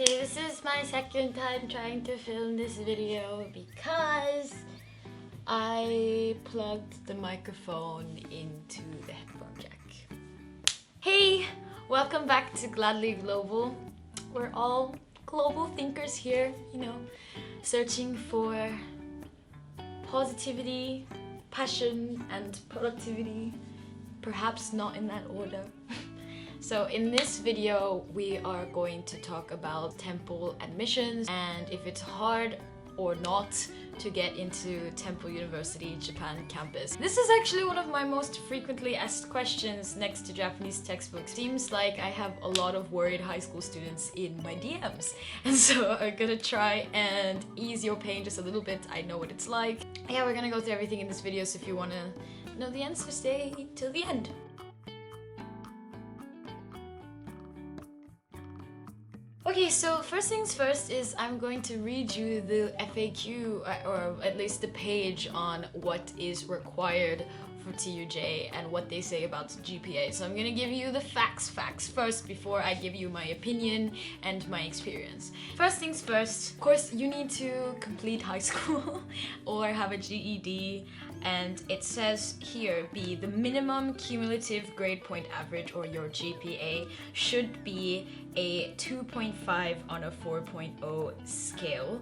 Okay, this is my second time trying to film this video because I plugged the microphone into the headphone jack. Hey, welcome back to Gladly Global. We're all global thinkers here, you know, searching for positivity, passion, and productivity. Perhaps not in that order. So in this video, we are going to talk about Temple admissions and if it's hard or not to get into Temple University Japan campus. This is actually one of my most frequently asked questions next to Japanese textbooks. Seems like I have a lot of worried high school students in my DMs. And so I'm gonna try and ease your pain just a little bit. I know what it's like. Yeah, we're gonna go through everything in this video, so if you wanna know the answer, stay till the end. Okay, so first things first is I'm going to read you the FAQ, or at least the page on what is required for TUJ and what they say about GPA. So I'm gonna give you the facts first before I give you my opinion and my experience. First things first, of course you need to complete high school or have a GED, and it says here the minimum cumulative grade point average, or your GPA, should be a 2.5 on a 4.0 scale.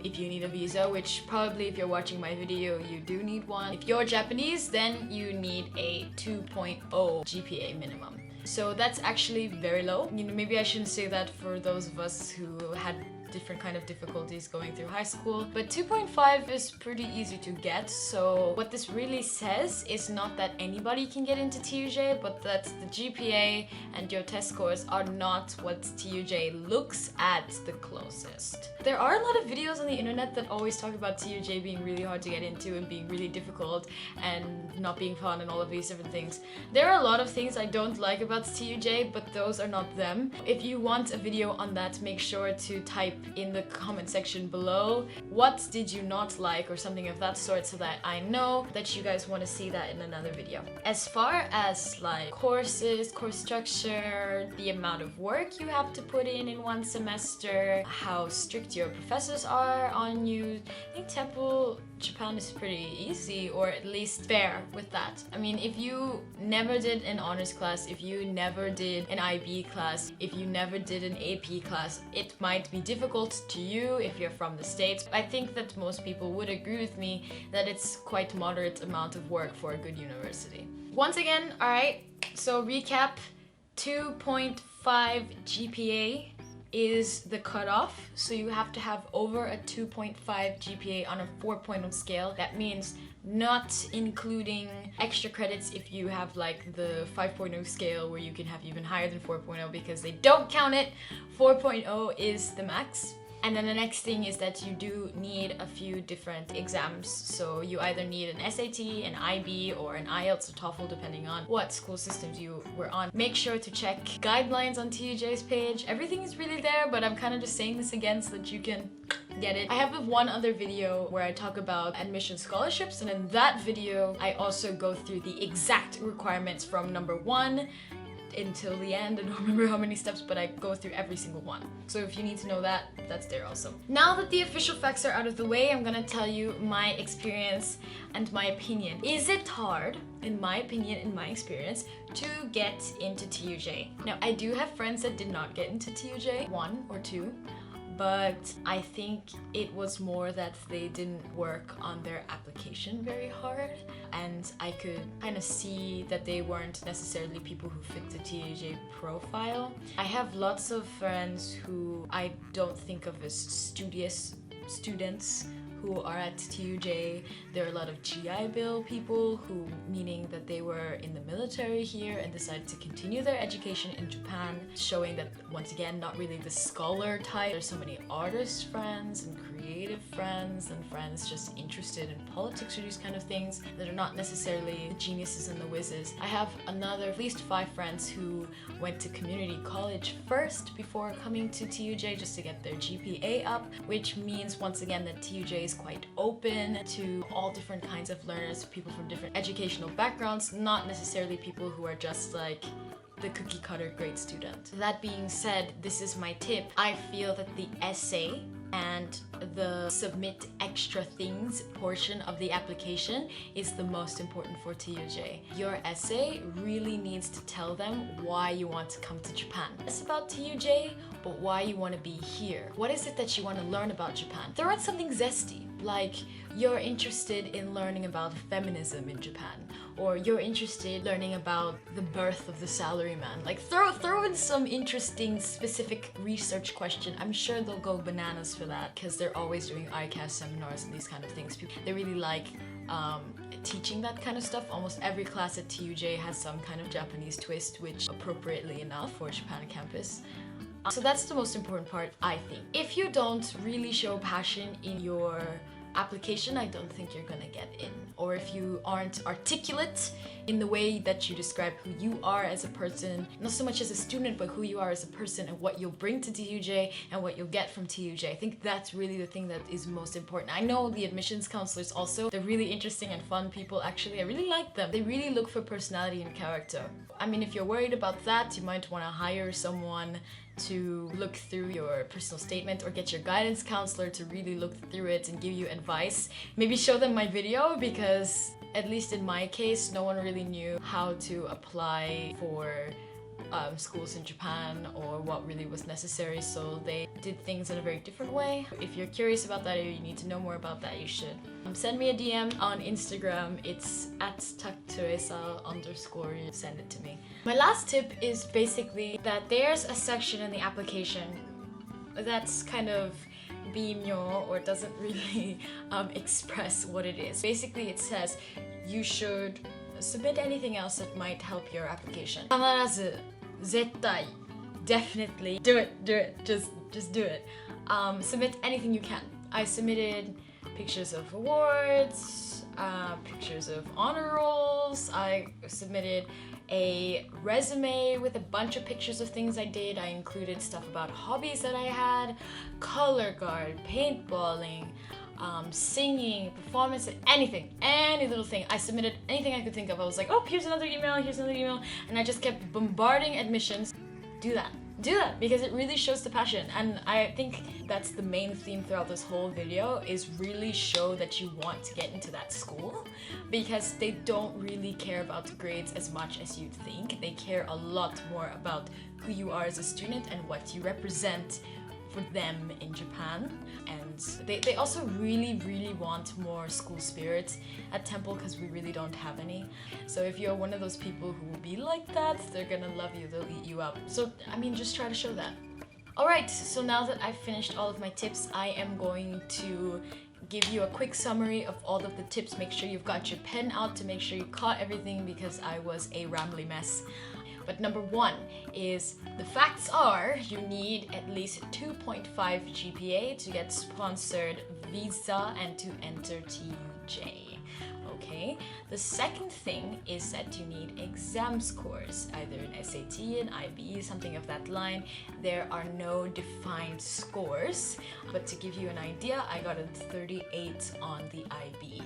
If you need a visa, which probably if you're watching my video you do need one. If you're Japanese, then you need a 2.0 GPA minimum. So that's actually very low. You know, maybe I shouldn't say that for those of us who had different kind of difficulties going through high school, but 2.5 is pretty easy to get. So what this really says is not that anybody can get into TUJ, but that the GPA and your test scores are not what TUJ looks at the closest. There are a lot of videos on the internet that always talk about TUJ being really hard to get into and being really difficult and not being fun and all of these different things. There are a lot of things I don't like about TUJ, but those are not them. If you want a video on that, make sure to type in the comment section below what did you not like or something of that sort, so that I know that you guys want to see that in another video. As far as like courses, course structure, the amount of work you have to put in one semester, how strict your professors are on you, I think Temple Japan is pretty easy, or at least fair with that. I mean, if you never did an honors class, if you never did an IB class, if you never did an AP class, it might be difficult to you if you're from the States. I think that most people would agree with me that it's quite moderate amount of work for a good university. Once again, alright, so recap, 2.5 GPA is the cutoff, so you have to have over a 2.5 GPA on a 4.0 scale. That means not including extra credits if you have like the 5.0 scale where you can have even higher than 4.0, because they don't count it. 4.0 is the max. And then the next thing is that you do need a few different exams. So you either need an SAT, an IB, or an IELTS or TOEFL, depending on what school systems you were on. Make sure to check guidelines on TUJ's page. Everything is really there, but I'm kind of just saying this again so that you can get it. I have one other video where I talk about admission scholarships, and in that video I also go through the exact requirements from number 1 until the end. I don't remember how many steps, but I go through every single one. So if you need to know that, that's there also. Now that the official facts are out of the way, I'm gonna tell you my experience and my opinion. Is it hard, in my opinion, in my experience, to get into TUJ? Now, I do have friends that did not get into TUJ, 1 or 2, but I think it was more that they didn't work on their application very hard, and I could kind of see that they weren't necessarily people who fit the TUJ profile. I have lots of friends who I don't think of as studious students who are at TUJ. There are a lot of GI Bill people, who meaning that they were in the military here and decided to continue their education in Japan, showing that once again not really the scholar type. There's so many artist friends and creative friends and friends just interested in politics or these kind of things that are not necessarily the geniuses and the whizzes. I have at least 5 friends who went to community college first before coming to TUJ just to get their GPA up, which means once again that TUJ is quite open to all different kinds of learners, people from different educational backgrounds, not necessarily people who are just like the cookie cutter grade student. That being said, this is my tip. I feel that the essay and the submit extra things portion of the application is the most important for TUJ. Your essay really needs to tell them why you want to come to Japan. It's about TUJ, but why you want to be here. What is it that you want to learn about Japan? Throw in something zesty, like you're interested in learning about feminism in Japan, or you're interested in learning about the birth of the salaryman. Like throw in some interesting specific research question. I'm sure they'll go bananas for that because they're always doing ICAS seminars and these kind of things. They really like teaching that kind of stuff. Almost every class at TUJ has some kind of Japanese twist, which appropriately enough for Japan campus. So that's the most important part, I think. If you don't really show passion in your application, I don't think you're gonna get in. Or if you aren't articulate in the way that you describe who you are as a person, not so much as a student, but who you are as a person and what you'll bring to TUJ and what you'll get from TUJ. I think that's really the thing that is most important. I know the admissions counselors also, they're really interesting and fun people. Actually, I really like them. They really look for personality and character. I mean, if you're worried about that, you might want to hire someone to look through your personal statement or get your guidance counselor to really look through it and give you advice. Maybe show them my video because, at least in my case, no one really knew how to apply for schools in Japan or what really was necessary, so they did things in a very different way. If you're curious about that or you need to know more about that, you should send me a DM on Instagram. It's at Teresa _ send it to me. My last tip is basically that there's a section in the application that's kind of bimyo or doesn't really express what it is. Basically it says you should submit anything else that might help your application. 必ず絶対 definitely do it, just do it. Submit anything you can. I submitted pictures of awards, pictures of honor rolls. I submitted a resume with a bunch of pictures of things I did. I included stuff about hobbies that I had, color guard, paintballing, singing, performance, anything, any little thing. I submitted anything I could think of. I was like, oh, here's another email, and I just kept bombarding admissions. Do that, because it really shows the passion. And I think that's the main theme throughout this whole video, is really show that you want to get into that school, because they don't really care about grades as much as you'd think. They care a lot more about who you are as a student and what you represent for them in Japan. And they also really want more school spirit at Temple, because we really don't have any. So if you're one of those people who will be like that, they're gonna love you, they'll eat you up. So I mean, just try to show that. Alright, so now that I've finished all of my tips, I am going to give you a quick summary of all of the tips. Make sure you've got your pen out to make sure you caught everything, because I was a rambly mess. But number one is, the facts are you need at least 2.5 GPA to get sponsored visa and to enter TUJ. Okay? The second thing is that you need exam scores, either an SAT, an IB, something of that line. There are no defined scores, but to give you an idea, I got a 38 on the IB.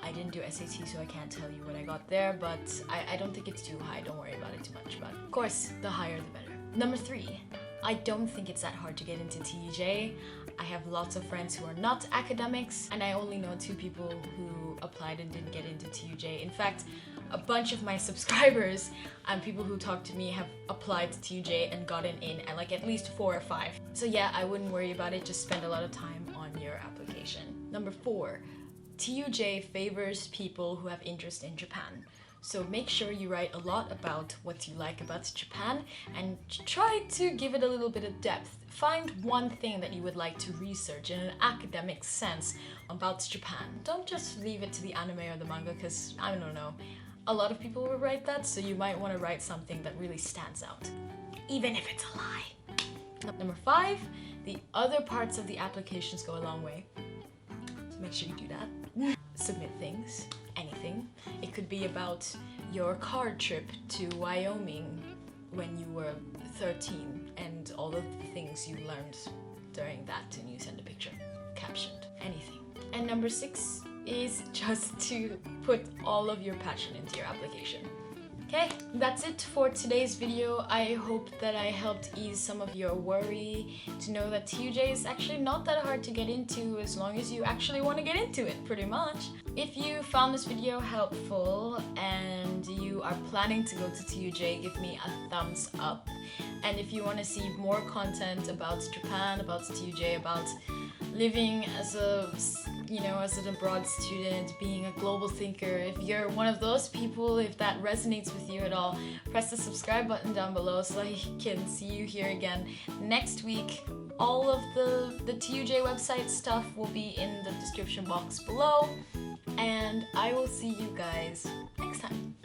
I didn't do SAT, so I can't tell you what I got there, but I don't think it's too high. Don't worry about it too much, but of course, the higher the better. Number three, I don't think it's that hard to get into TUJ. I have lots of friends who are not academics, and I only know 2 people who applied and didn't get into TUJ. In fact, a bunch of my subscribers and people who talk to me have applied to TUJ and gotten in, and like at least 4 or 5. So yeah, I wouldn't worry about it. Just spend a lot of time on your application. Number 4, TUJ favors people who have interest in Japan. So make sure you write a lot about what you like about Japan and try to give it a little bit of depth. Find one thing that you would like to research in an academic sense about Japan. Don't just leave it to the anime or the manga, because I don't know, a lot of people will write that, so you might want to write something that really stands out, even if it's a lie. Number 5, the other parts of the applications go a long way. So make sure you do that. Submit things, anything. It could be about your car trip to Wyoming when you were 13 and all of the things you learned during that, and you send a picture, captioned, anything. And number 6 is just to put all of your passion into your application. Okay, that's it for today's video. I hope that I helped ease some of your worry to know that TUJ is actually not that hard to get into as long as you actually want to get into it, pretty much. If you found this video helpful and you are planning to go to TUJ, give me a thumbs up. And if you want to see more content about Japan, about TUJ, about living as as an abroad student, being a global thinker, if you're one of those people, if that resonates with you at all, press the subscribe button down below so I can see you here again next week. All of the TUJ website stuff will be in the description box below, and I will see you guys next time.